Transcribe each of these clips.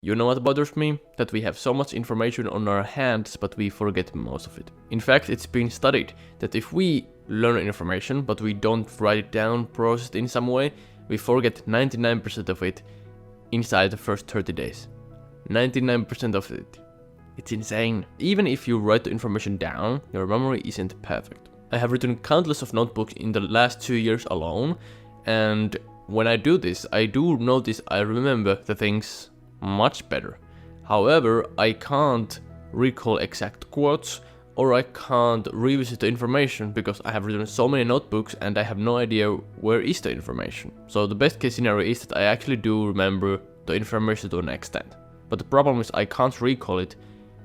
You know what bothers me? That we have so much information on our hands, but we forget most of it. In fact, it's been studied that if we learn information, but we don't write it down, process it in some way, we forget 99% of it inside the first 30 days. 99% of it. It's insane. Even if you write the information down, your memory isn't perfect. I have written countless of notebooks in the last 2 years alone, and when I do this, I do notice I remember the things much better. However, I can't recall exact quotes, or I can't revisit the information because I have written so many notebooks and I have no idea where is the information. So the best case scenario is that I actually do remember the information to an extent. But the problem is I can't recall it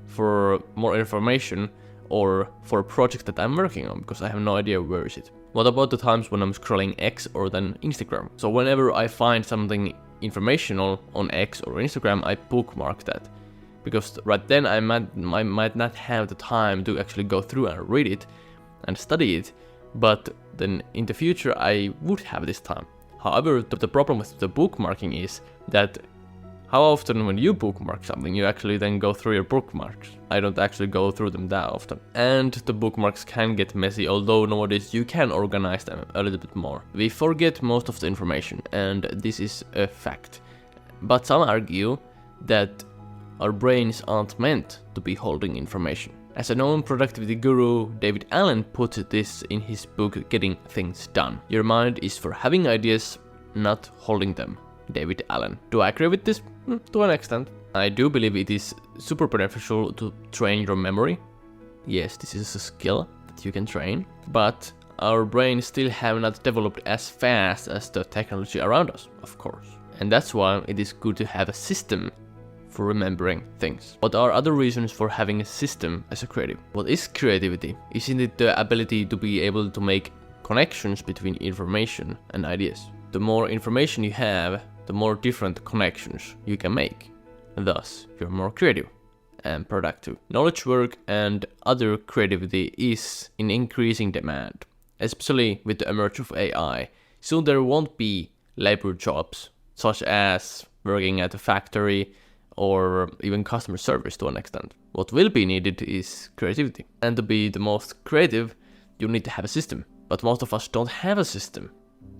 for more information or for a project that I'm working on because I have no idea where is it. What about the times when I'm scrolling X or then Instagram? So whenever I find something informational on X or Instagram, I bookmark that. Because right then I might not have the time to actually go through and read it and study it, but then in the future I would have this time. However, the problem with the bookmarking is that how often when you bookmark something, you actually then go through your bookmarks. I don't actually go through them that often. And the bookmarks can get messy, although nowadays you can organize them a little bit more. We forget most of the information, and this is a fact. But some argue that our brains aren't meant to be holding information. As a known productivity guru, David Allen put this in his book Getting Things Done. Your mind is for having ideas, not holding them. David Allen. Do I agree with this? To an extent. I do believe it is super beneficial to train your memory. Yes, this is a skill that you can train, but our brains still have not developed as fast as the technology around us, of course. And that's why it is good to have a system for remembering things. What are other reasons for having a system as a creative? What is creativity? Isn't it the ability to be able to make connections between information and ideas? The more information you have, the more different connections you can make. Thus, you're more creative and productive. Knowledge work and other creativity is in increasing demand, especially with the emergence of AI. Soon there won't be labor jobs, such as working at a factory or even customer service to an extent. What will be needed is creativity. And to be the most creative, you need to have a system. But most of us don't have a system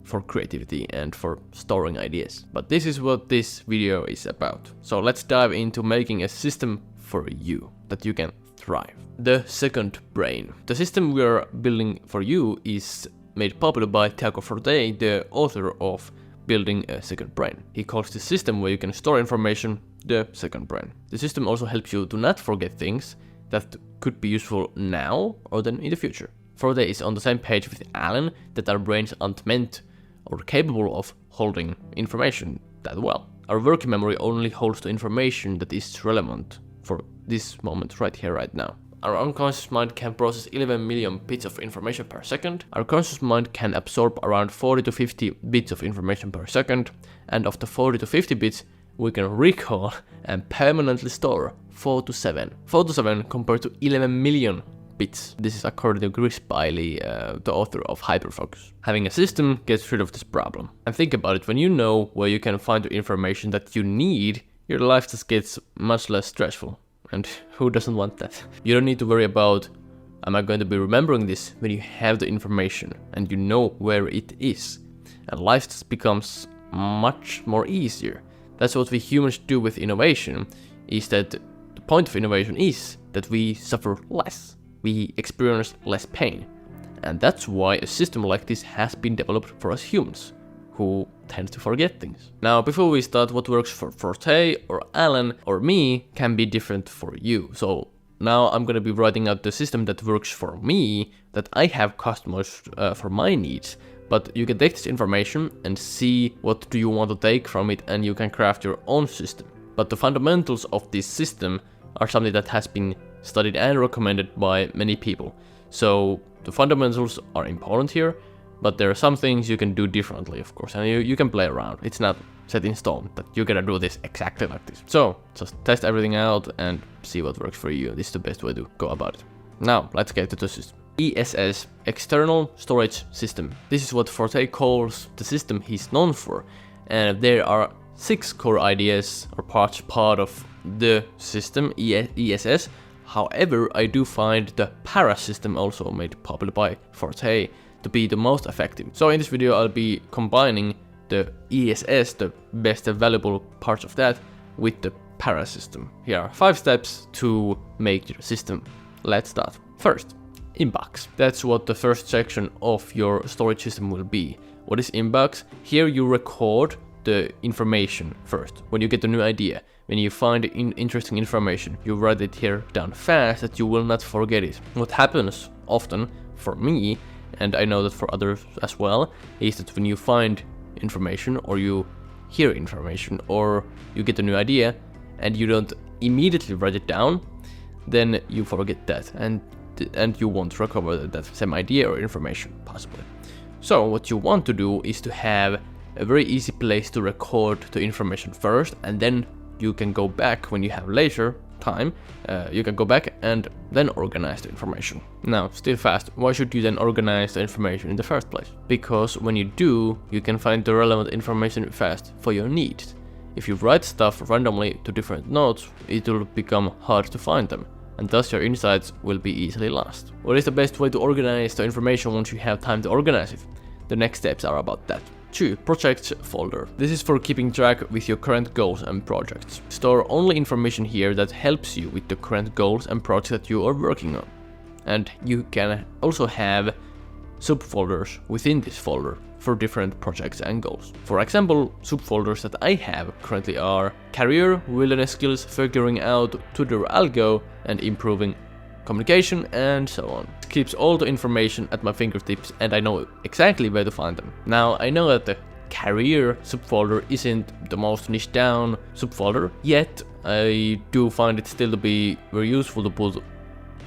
for creativity and for storing ideas. But this is what this video is about. So let's dive into making a system for you that you can thrive. The second brain. The system we are building for you is made popular by Tiago Forte, the author of Building a Second Brain. He calls the system where you can store information the second brain. The system also helps you to not forget things that could be useful now or then in the future. Forte is on the same page with Allen that our brains aren't meant or capable of holding information that well. Our working memory only holds the information that is relevant for this moment right here, right now. Our unconscious mind can process 11 million bits of information per second. Our conscious mind can absorb around 40 to 50 bits of information per second, and of the 40 to 50 bits, we can recall and permanently store 4 to 7. 4 to 7 compared to 11 million bits. This is according to Chris Bailey, the author of Hyperfocus. Having a system gets rid of this problem. And think about it, when you know where you can find the information that you need, your life just gets much less stressful. And who doesn't want that? You don't need to worry about, am I going to be remembering this, when you have the information and you know where it is. And life just becomes much more easier. That's what we humans do with innovation, is that the point of innovation is that we suffer less. We experience less pain. And that's why a system like this has been developed for us humans, who tend to forget things. Now, before we start, what works for Forte or Allen or me can be different for you. So now I'm gonna be writing out the system that works for me, that I have customized for my needs. But you can take this information and see what do you want to take from it, and you can craft your own system. But the fundamentals of this system are something that has been studied and recommended by many people. So the fundamentals are important here, but there are some things you can do differently, of course, and you can play around. It's not set in stone that you're gonna do this exactly like this. So just test everything out and see what works for you. This is the best way to go about it. Now let's get to the system. ESS, External Storage System. This is what Forte calls the system he's known for, and there are 6 core ideas or part of the system ESS. However, I do find the para system, also made popular by Forte, to be the most effective. So in this video I'll be combining the ESS, the best and valuable parts of that, with the para system. Here are 5 steps to make your system. Let's start. First, inbox. That's what the first section of your storage system will be. What is inbox? Here you record the information first. When you get a new idea, when you find interesting information, you write it here down fast that you will not forget it. What happens often for me, and I know that for others as well, is that when you find information or you hear information or you get a new idea and you don't immediately write it down, then you forget that and you won't recover that same idea or information possibly. So what you want to do is to have a very easy place to record the information first, and then you can go back when you have leisure time, you can go back and then organize the information. Now, still fast, why should you then organize the information in the first place? Because when you do, you can find the relevant information fast for your needs. If you write stuff randomly to different nodes, it will become hard to find them, and thus your insights will be easily lost. What is the best way to organize the information once you have time to organize it? The next steps are about that. 2. Projects folder. This is for keeping track with your current goals and projects. Store only information here that helps you with the current goals and projects that you are working on. And you can also have subfolders within this folder for different projects and goals. For example, subfolders that I have currently are career, wilderness skills, figuring out tutor algo, and improving communication, and so on. It keeps all the information at my fingertips and I know exactly where to find them. Now, I know that the career subfolder isn't the most niche down subfolder, yet I do find it still to be very useful to put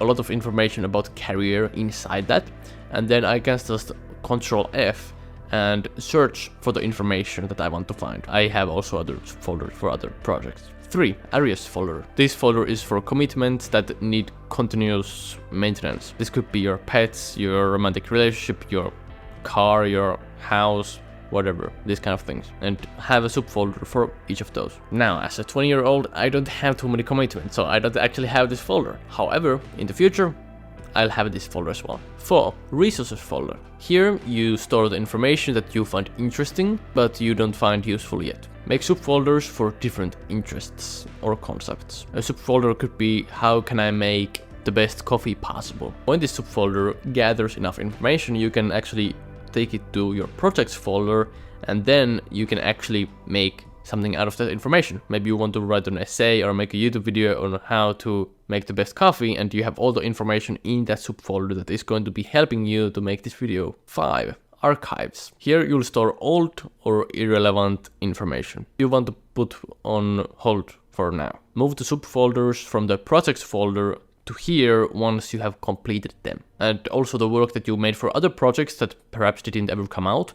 a lot of information about career inside that, and then I can just Control F and search for the information that I want to find. I have also other folders for other projects. 3. Areas folder. This folder is for commitments that need continuous maintenance. This could be your pets, your romantic relationship, your car, your house, whatever, these kind of things. And have a subfolder for each of those. Now, as a 20-year-old, I don't have too many commitments, so I don't actually have this folder. However, in the future, I'll have this folder as well. 4. Resources folder. Here you store the information that you find interesting, but you don't find useful yet. Make subfolders for different interests or concepts. A subfolder could be how can I make the best coffee possible. When this subfolder gathers enough information, you can actually take it to your projects folder, and then you can actually make something out of that information. Maybe you want to write an essay or make a YouTube video on how to make the best coffee, and you have all the information in that subfolder that is going to be helping you to make this video. 5. Archives. Here you'll store old or irrelevant information you want to put on hold for now. Move the subfolders from the projects folder to here once you have completed them. And also the work that you made for other projects that perhaps didn't ever come out,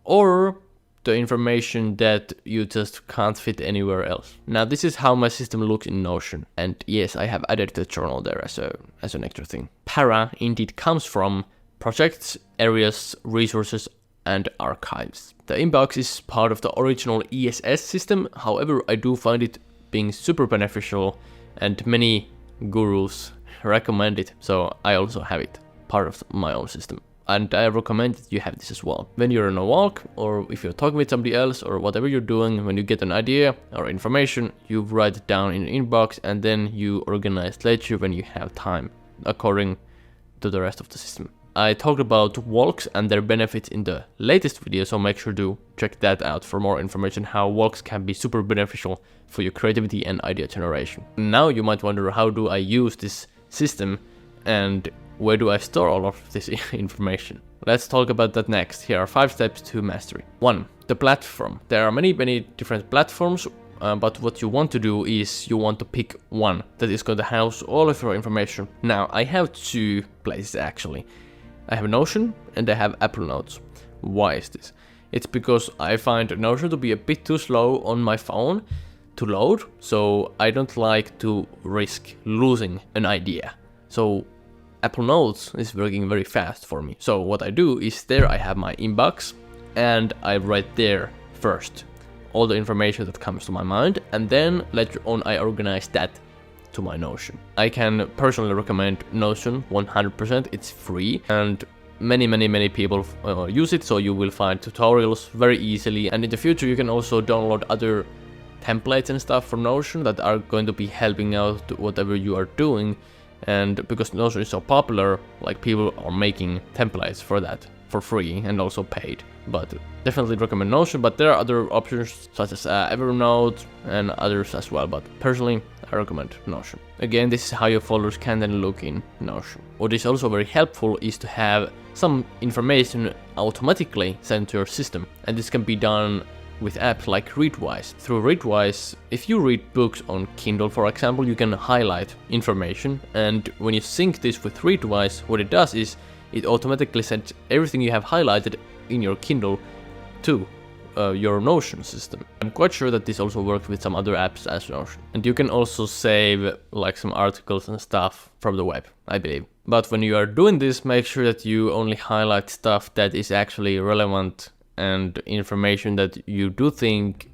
or the information that you just can't fit anywhere else. Now, this is how my system looks in Notion, and yes, I have added the journal there as an extra thing. Para indeed comes from projects, areas, resources, and archives. The inbox is part of the original ESS system, however, I do find it being super beneficial, and many gurus recommend it, so I also have it, part of my own system. And I recommend that you have this as well. When you're on a walk, or if you're talking with somebody else, or whatever you're doing, when you get an idea or information, you write it down in an inbox, and then you organize later when you have time, according to the rest of the system. I talked about walks and their benefits in the latest video, so make sure to check that out for more information how walks can be super beneficial for your creativity and idea generation. Now you might wonder, how do I use this system and where do I store all of this information? Let's talk about that next. Here are 5 steps to mastery. 1. The platform. There are many different platforms, but what you want to do is you want to pick one that is going to house all of your information. Now, I have 2 places actually. I have Notion and I have Apple Notes. Why is this? It's because I find Notion to be a bit too slow on my phone to load, so I don't like to risk losing an idea. So Apple Notes is working very fast for me. So what I do is there I have my inbox and I write there first all the information that comes to my mind, and then later on I organize that to my Notion. I can personally recommend Notion 100%. It's free and many people use it, so you will find tutorials very easily, and in the future you can also download other templates and stuff for Notion that are going to be helping out whatever you are doing. And because Notion is so popular, like, people are making templates for that for free and also paid. But definitely recommend Notion, but there are other options such as Evernote and others as well, but personally I recommend Notion. Again, this is how your folders can then look in Notion. What is also very helpful is to have some information automatically sent to your system, and this can be done with apps like Readwise. Through Readwise, if you read books on Kindle, for example, you can highlight information, and when you sync this with Readwise, what it does is it automatically sends everything you have highlighted in your Kindle to your Notion system. I'm quite sure that this also works with some other apps as Notion. And you can also save like some articles and stuff from the web, I believe. But when you are doing this, make sure that you only highlight stuff that is actually relevant and information that you do think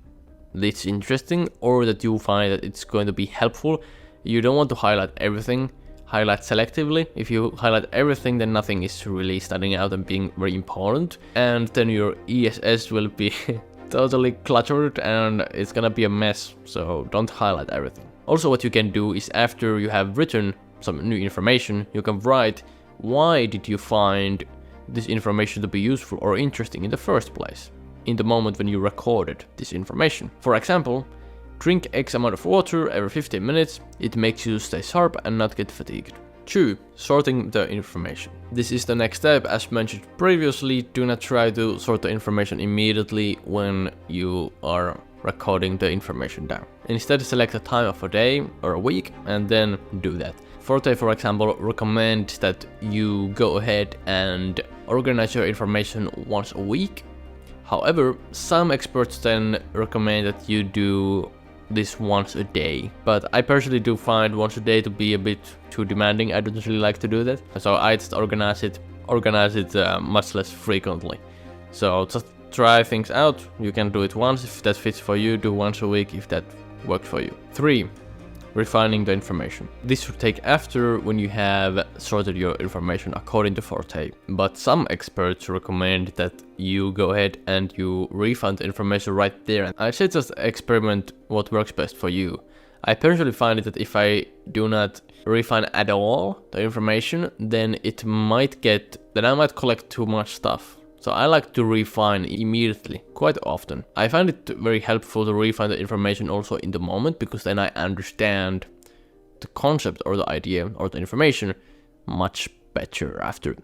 it's interesting or that you find that it's going to be helpful. You don't want to highlight everything. Highlight selectively. If you highlight everything, then nothing is really standing out and being very important, and then your ESS will be totally cluttered and it's gonna be a mess, so don't highlight everything. Also, what you can do is, after you have written some new information, you can write why did you find this information to be useful or interesting in the first place, in the moment when you recorded this information. For example, drink X amount of water every 15 minutes, it makes you stay sharp and not get fatigued. 2. Sorting the information. This is the next step. As mentioned previously, do not try to sort the information immediately when you are recording the information down. Instead, select a time of a day or a week and then do that. Forte, for example, recommends that you go ahead and organize your information once a week. However, some experts then recommend that you do this once a day, but I personally do find once a day to be a bit too demanding. I don't really like to do that, so I just organize it much less frequently. So just try things out. You can do it once if that fits for you, do once a week if that works for you. 3. Refining the information. This should take after when you have sorted your information according to Forte, but some experts recommend that you go ahead and you refine the information right there. I say just experiment what works best for you. I personally find that if I do not refine at all the information, then I might collect too much stuff. So I like to refine immediately, quite often. I find it very helpful to refine the information also in the moment, because then I understand the concept or the idea or the information much better after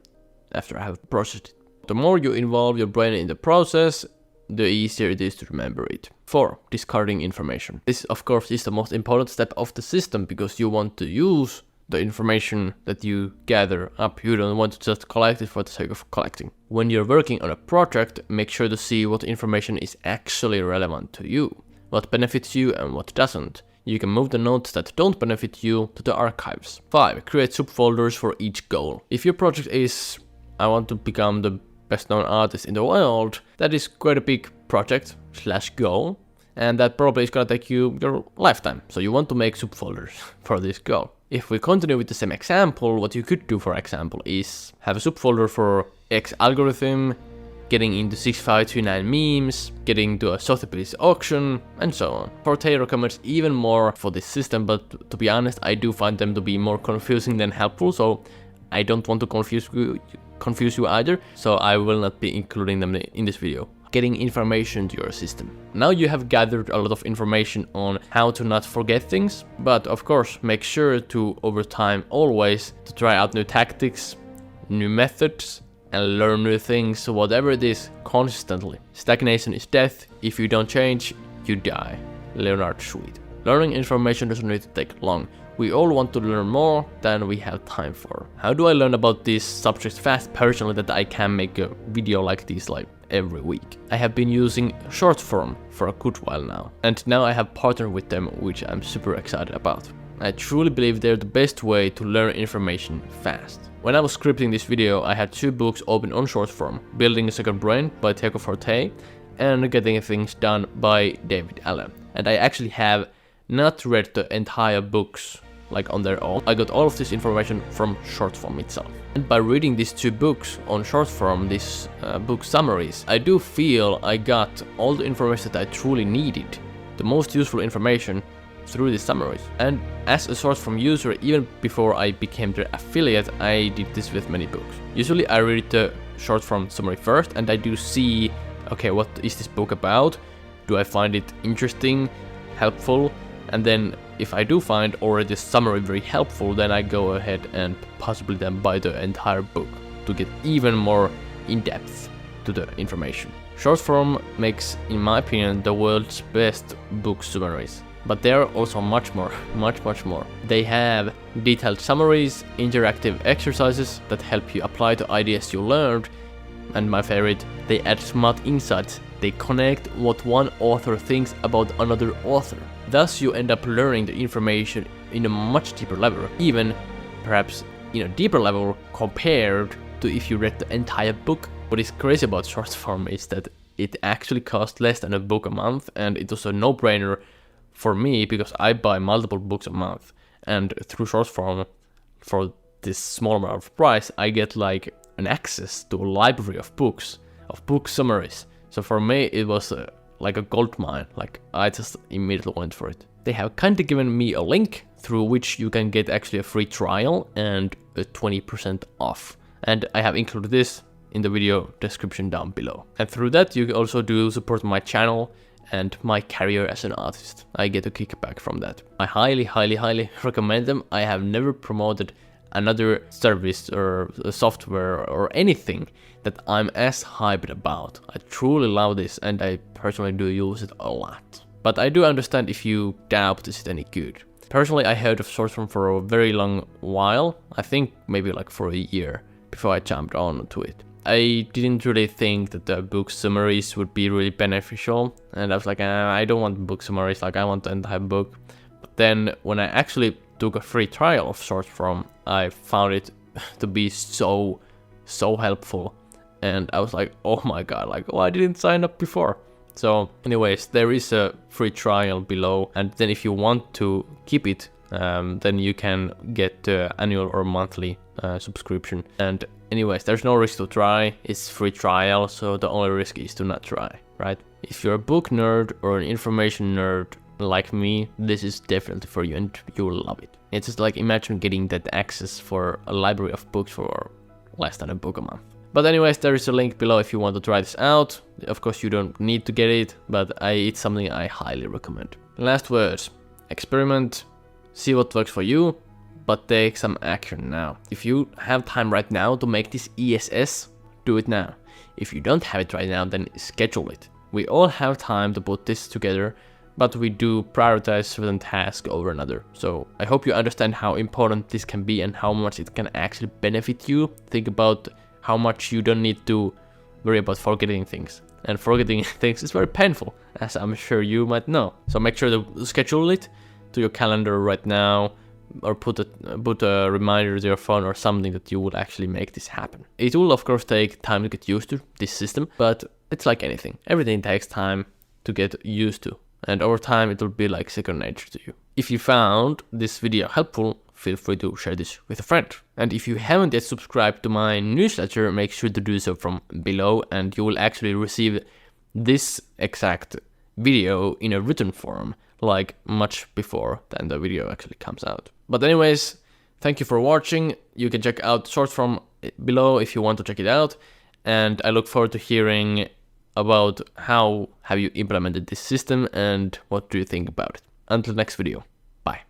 I have processed it. The more you involve your brain in the process, the easier it is to remember it. 4. Discarding information. This, of course, is the most important step of the system, because you want to use the information that you gather up. You don't want to just collect it for the sake of collecting. When you're working on a project, make sure to see what information is actually relevant to you, what benefits you and what doesn't. You can move the notes that don't benefit you to the archives. 5. Create subfolders for each goal. If your project is, I want to become the best known artist in the world, that is quite a big project / goal, and that probably is gonna take you your lifetime. So you want to make subfolders for this goal. If we continue with the same example, what you could do, for example, is have a subfolder for X algorithm, getting into 6529 memes, getting to a Sotheby's auction, and so on. Forte recommends even more for this system, but to be honest, I do find them to be more confusing than helpful, so I don't want to confuse you either, so I will not be including them in this video. Getting information to your system. Now you have gathered a lot of information on how to not forget things, but of course make sure to, over time, always to try out new tactics, new methods, and learn new things, whatever it is, constantly. Stagnation is death. If you don't change, you die. Leonard Sweet. Learning information doesn't need to take long. We all want to learn more than we have time for. How do I learn about these subjects fast personally that I can make a video like this like every week? I have been using short form for a good while now, and now I have partnered with them, which I'm super excited about. I truly believe they're the best way to learn information fast. When I was scripting this video, I had 2 books open on short form, Building a Second Brain by Tiago Forte and Getting Things Done by David Allen. And I actually have not read the entire books like on their own. I got all of this information from short form itself. And by reading these two books on short form, these book summaries, I do feel I got all the information that I truly needed, the most useful information through these summaries. And as a short form user, even before I became their affiliate, I did this with many books. Usually I read the short form summary first and I do see, okay, what is this book about? Do I find it interesting, helpful? And then if I do find already the summary very helpful, then I go ahead and possibly then buy the entire book to get even more in depth to the information. Short form makes, in my opinion, the world's best book summaries. But there are also much more. They have detailed summaries, interactive exercises that help you apply the ideas you learned, and my favorite, they add smart insights. They connect what one author thinks about another author. Thus you end up learning the information in a much deeper level, even perhaps in a deeper level compared to if you read the entire book. What is crazy about short form is that it actually costs less than a book a month, and it was a no-brainer for me because I buy multiple books a month, and through short form, for this small amount of price, I get like an access to a library of books, of book summaries. So for me, it was like a gold mine. Like I just immediately went for it. They have kind of given me a link through which you can get actually a free trial and a 20% off. And I have included this in the video description down below. And through that, you also do support my channel and my career as an artist. I get a kickback from that. I highly recommend them. I have never promoted another service or software or anything that I'm as hyped about. I truly love this and I personally do use it a lot. But I do understand if you doubt is it any good. Personally, I heard of short form for a very long while. I think maybe like for a year before I jumped on to it. I didn't really think that the book summaries would be really beneficial, and I was like, I don't want book summaries, like I want the entire book. But then when I actually took a free trial of short form, I found it to be so helpful, and I was like, oh my god, like, oh, I didn't sign up before. So anyways, there is a free trial below, and then if you want to keep it, then you can get the annual or monthly subscription. And anyways, there's no risk to try, it's free trial, so the only risk is to not try, right? If you're a book nerd or an information nerd like me, this is definitely for you and you will love it. It's just like, imagine getting that access for a library of books for less than a book a month. But anyways, there is a link below if you want to try this out. Of course, you don't need to get it, but it's something I highly recommend. Last words, experiment, see what works for you, but take some action now. If you have time right now to make this ESS, do it now. If you don't have it right now, then schedule it. We all have time to put this together, but we do prioritize certain tasks over another. So I hope you understand how important this can be and how much it can actually benefit you. Think about how much you don't need to worry about forgetting things. And forgetting things is very painful, as I'm sure you might know. So make sure to schedule it to your calendar right now, or put a reminder to your phone or something that you would actually make this happen. It will of course take time to get used to this system, but it's like anything. Everything takes time to get used to, and over time it will be like second nature to you. If you found this video helpful, feel free to share this with a friend. And if you haven't yet subscribed to my newsletter, make sure to do so from below, and you will actually receive this exact video in a written form, like much before then the video actually comes out. But anyways, thank you for watching. You can check out short form below if you want to check it out, and I look forward to hearing about how have you implemented this system and what do you think about it. Until next video.